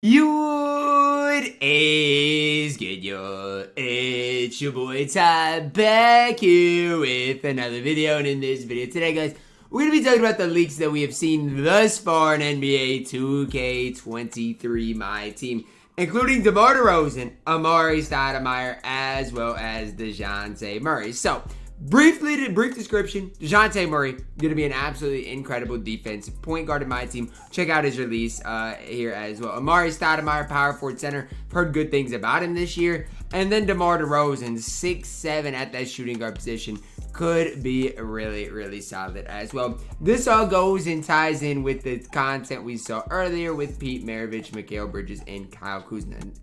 What is good, yo? It's your boy Ty back here with another video, and in this video today, guys, we're going to be talking about the leaks that we have seen thus far in NBA 2K23 MyTEAM, including DeMar Derozan, Amare Stoudemire, as well as Dejounte Murray. So, brief description, Dejounte Murray, going to be an absolutely incredible defensive point guard in my team. Check out his release here as well. Amare Stoudemire, power forward center. Heard good things about him this year. And then DeMar Derozan, 6'7" at that shooting guard position. Could be really, really solid as well. This all goes and ties in with the content we saw earlier with Pete Maravich, Mikal Bridges, and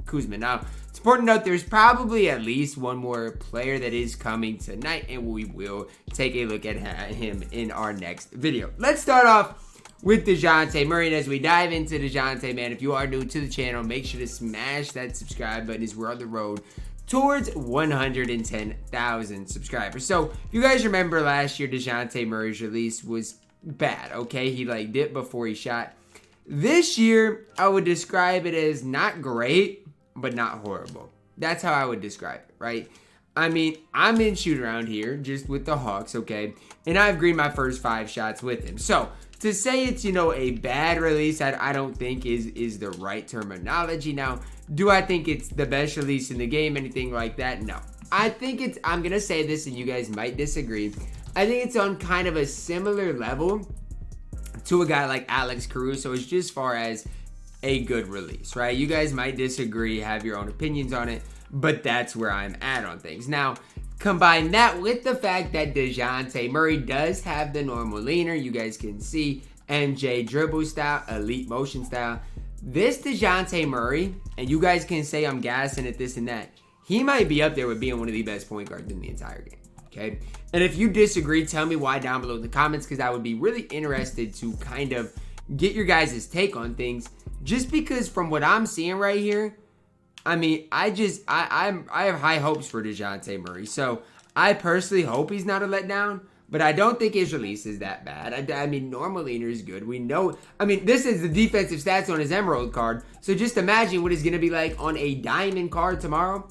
Kuzma. Now, it's important to note there's probably at least one more player that is coming tonight, and we will take a look at him in our next video. Let's start off with Dejounte Murray, and as we dive into Dejounte, man, if you are new to the channel, make sure to smash that subscribe button as we're on the road towards 110,000 subscribers. So, if you guys remember last year, Dejounte Murray's release was bad, okay? He dipped before he shot. This year, I would describe it as not great, but not horrible. That's how I would describe it, right? I mean, I'm in shoot around here just with the Hawks, okay? And I've greened my first 5 shots with him. So, to say it's, a bad release, I don't think is the right terminology. Now, do I think it's the best release in the game, anything like that? No. I think I'm going to say this, and you guys might disagree. I think it's on kind of a similar level to a guy like Alex Caruso, as just far as a good release, right? You guys might disagree, have your own opinions on it, but that's where I'm at on things. Now, combine that with the fact that Dejounte Murray does have the normal leaner. You guys can see MJ dribble style, elite motion style. This Dejounte Murray, and you guys can say I'm gassing at this and that, he might be up there with being one of the best point guards in the entire game, okay? And if you disagree, tell me why down below in the comments, because I would be really interested to kind of get your guys' take on things, just because from what I'm seeing right here, I mean, I have high hopes for Dejounte Murray. So, I personally hope he's not a letdown, but I don't think his release is that bad. I mean, normal leaner is good. We know, I mean, this is the defensive stats on his Emerald card. So, just imagine what it's going to be like on a Diamond card tomorrow.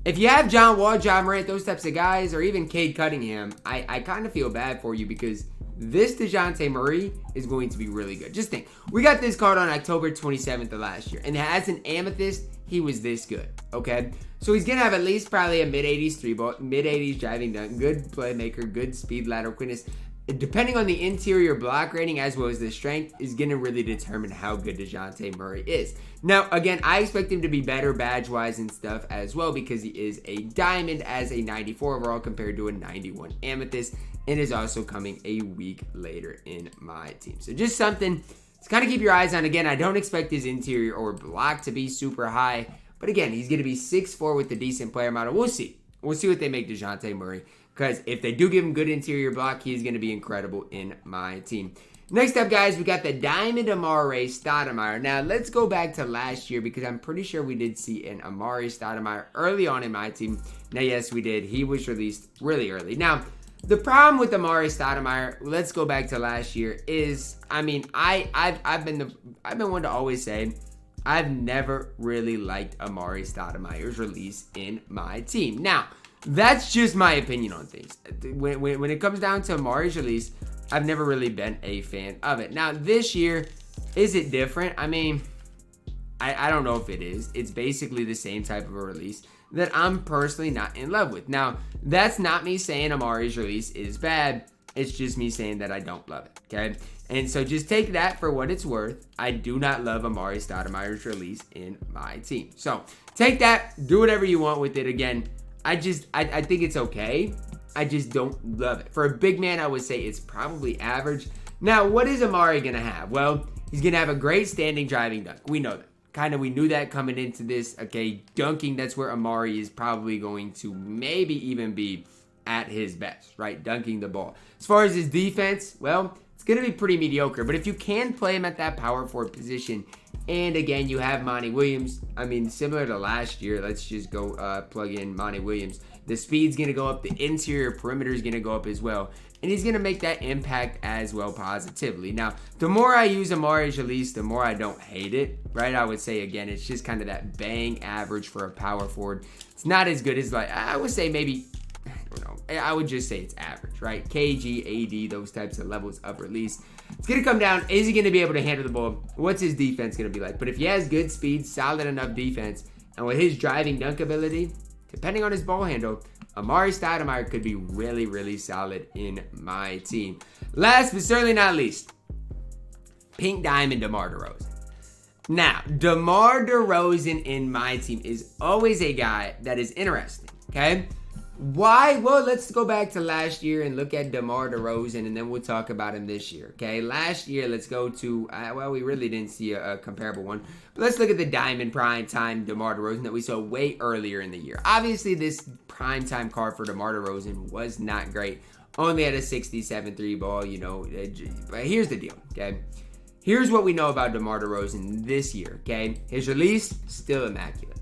If you have John Wall, John Morant, those types of guys, or even Cade Cunningham, I kind of feel bad for you, because this Dejounte Murray is going to be really good. Just think, we got this card on October 27th of last year, and as an amethyst, he was this good, okay? So he's going to have at least probably a mid-80s 3-ball, mid-80s driving dunk, good playmaker, good speed, lateral quickness. Depending on the interior block rating as well as the strength is going to really determine how good Dejounte Murray is. Now, again, I expect him to be better badge-wise and stuff as well, because he is a diamond as a 94 overall compared to a 91 amethyst, and is also coming a week later in my team. So just something to kind of keep your eyes on. Again, I don't expect his interior or block to be super high, but again, he's going to be 6'4" with a decent player model. We'll see. We'll see what they make Dejounte Murray, because if they do give him good interior block, he's going to be incredible in my team. Next up, guys, we got the Diamond Amare Stoudemire. Now, let's go back to last year, because I'm pretty sure we did see an Amare Stoudemire early on in my team. Now, yes, we did. He was released really early. Now, the problem with Amare Stoudemire, let's go back to last year, is, I mean, I've been one to always say I've never really liked Amare Stoudemire's release in my team. Now, that's just my opinion on things. When it comes down to Amare's release, I've never really been a fan of it. Now, this year, is it different? I mean, I don't know if it is. It's basically the same type of a release that I'm personally not in love with. Now, that's not me saying Amare's release is bad. It's just me saying that I don't love it, okay? And so just take that for what it's worth. I do not love Amare Stoudemire's release in my team. So take that, do whatever you want with it. Again, I think it's okay. I just don't love it. For a big man, I would say it's probably average. Now, what is Amare going to have? Well, he's going to have a great standing driving dunk. We know that. We knew that coming into this. Okay, dunking, that's where Amare is probably going to maybe even be at his best, right? Dunking the ball. As far as his defense, well, it's going to be pretty mediocre. But if you can play him at that power forward position, and again, you have Monty Williams. I mean, similar to last year, let's just go plug in Monty Williams. The speed's going to go up. The interior perimeter is going to go up as well. And he's going to make that impact as well positively. Now, the more I use Amare, at least, the more I don't hate it, right? I would say, again, it's just kind of that bang average for a power forward. It's not as good as, like, I would say maybe, I don't know, I would just say it's average, right? KG, AD, those types of levels of release. It's going to come down. Is he going to be able to handle the ball? What's his defense going to be like? But if he has good speed, solid enough defense, and with his driving dunk ability, depending on his ball handle, Amare Stoudemire could be really, really solid in my team. Last but certainly not least, Pink Diamond DeMar Derozan. Now, DeMar Derozan in my team is always a guy that is interesting, okay? Why? Well, let's go back to last year and look at DeMar Derozan, and then we'll talk about him this year, okay? Last year, let's go to, well, we really didn't see a comparable one. But let's look at the Diamond Prime Time DeMar Derozan that we saw way earlier in the year. Obviously, this Prime Time card for DeMar Derozan was not great. Only had a 67 3 ball, you know. But here's the deal, okay? Here's what we know about DeMar Derozan this year, okay? His release, still immaculate.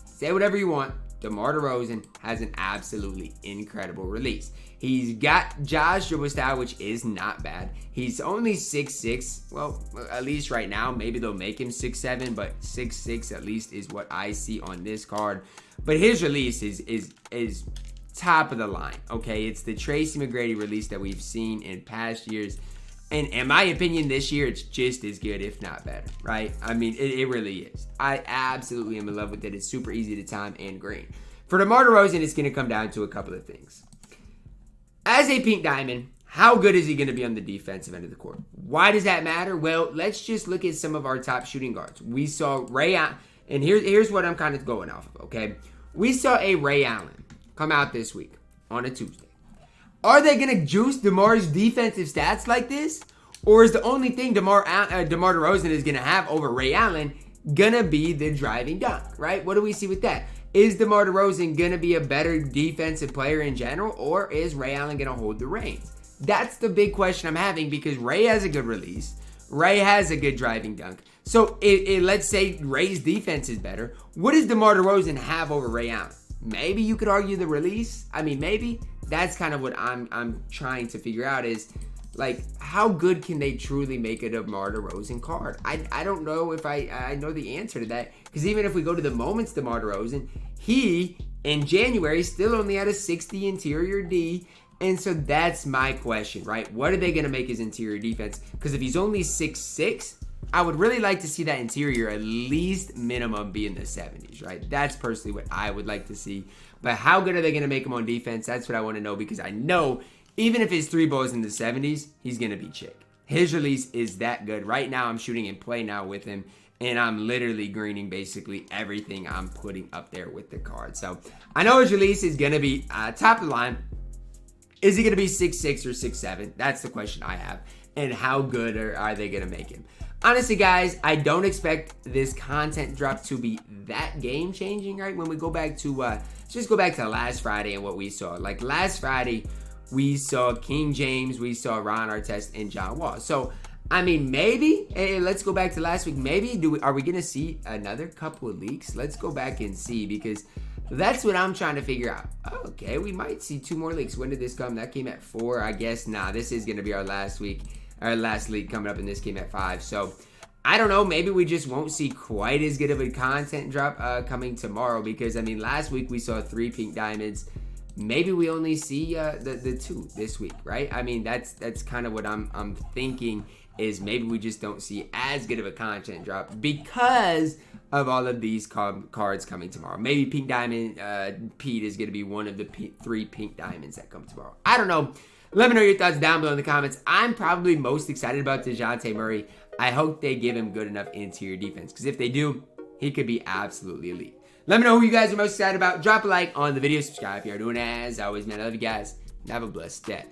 Say whatever you want. DeMar Derozan has an absolutely incredible release. He's got Josh dribble style, which is not bad. He's only 6'6". Well, at least right now, maybe they'll make him 6'7", but 6'6" at least is what I see on this card. But his release is top of the line, okay? It's the Tracy McGrady release that we've seen in past years. And in my opinion, this year, it's just as good, if not better, right? I mean, it really is. I absolutely am in love with it. It's super easy to time and green. For DeMar Derozan, it's going to come down to a couple of things. As a Pink Diamond, how good is he going to be on the defensive end of the court? Why does that matter? Well, let's just look at some of our top shooting guards. We saw Ray Allen, and here's what I'm kind of going off of, okay? We saw a Ray Allen come out this week on a Tuesday. Are they going to juice DeMar's defensive stats like this? Or is the only thing DeMar Derozan is going to have over Ray Allen going to be the driving dunk, right? What do we see with that? Is DeMar Derozan going to be a better defensive player in general? Or is Ray Allen going to hold the reins? That's the big question I'm having because Ray has a good release. Ray has a good driving dunk. So let's say Ray's defense is better. What does DeMar Derozan have over Ray Allen? Maybe you could argue the release. I mean, maybe. That's kind of what I'm trying to figure out is, like, how good can they truly make a DeMar Derozan card? I don't know if I know the answer to that. Because even if we go to the moments DeMar Derozan, he, in January, still only had a 60 interior D. And so that's my question, right? What are they going to make his interior defense? Because if he's only 6'6", I would really like to see that interior at least minimum be in the 70s, right? That's personally what I would like to see. But how good are they going to make him on defense? That's what I want to know because I know even if his 3 ball is in the 70s, he's going to be chick. His release is that good. Right now, I'm shooting in play now with him, and I'm literally greening basically everything I'm putting up there with the card. So I know his release is going to be top of the line. Is he going to be 6'6" or 6'7"? That's the question I have. And how good are they going to make him? Honestly, guys, I don't expect this content drop to be that game-changing, right? When we go back to, let's just go back to last Friday and what we saw. Like, last Friday, we saw King James, we saw Ron Artest, and John Wall. So, I mean, maybe, let's go back to last week. Maybe, are we going to see another couple of leaks? Let's go back and see, because that's what I'm trying to figure out. Okay, we might see 2 more leaks. When did this come? That came at 4. I guess, this is going to be our last week. Our last leak coming up, and this came at 5. So, I don't know. Maybe we just won't see quite as good of a content drop coming tomorrow because, I mean, last week we saw 3 Pink Diamonds. Maybe we only see the 2 this week, right? I mean, that's kind of what I'm thinking is maybe we just don't see as good of a content drop because of all of these cards coming tomorrow. Maybe Pink Diamond Pete is going to be one of the 3 Pink Diamonds that come tomorrow. I don't know. Let me know your thoughts down below in the comments. I'm probably most excited about Dejounte Murray. I hope they give him good enough interior defense. Because if they do, he could be absolutely elite. Let me know who you guys are most excited about. Drop a like on the video. Subscribe if you're doing as always, man. I love you guys. And have a blessed day.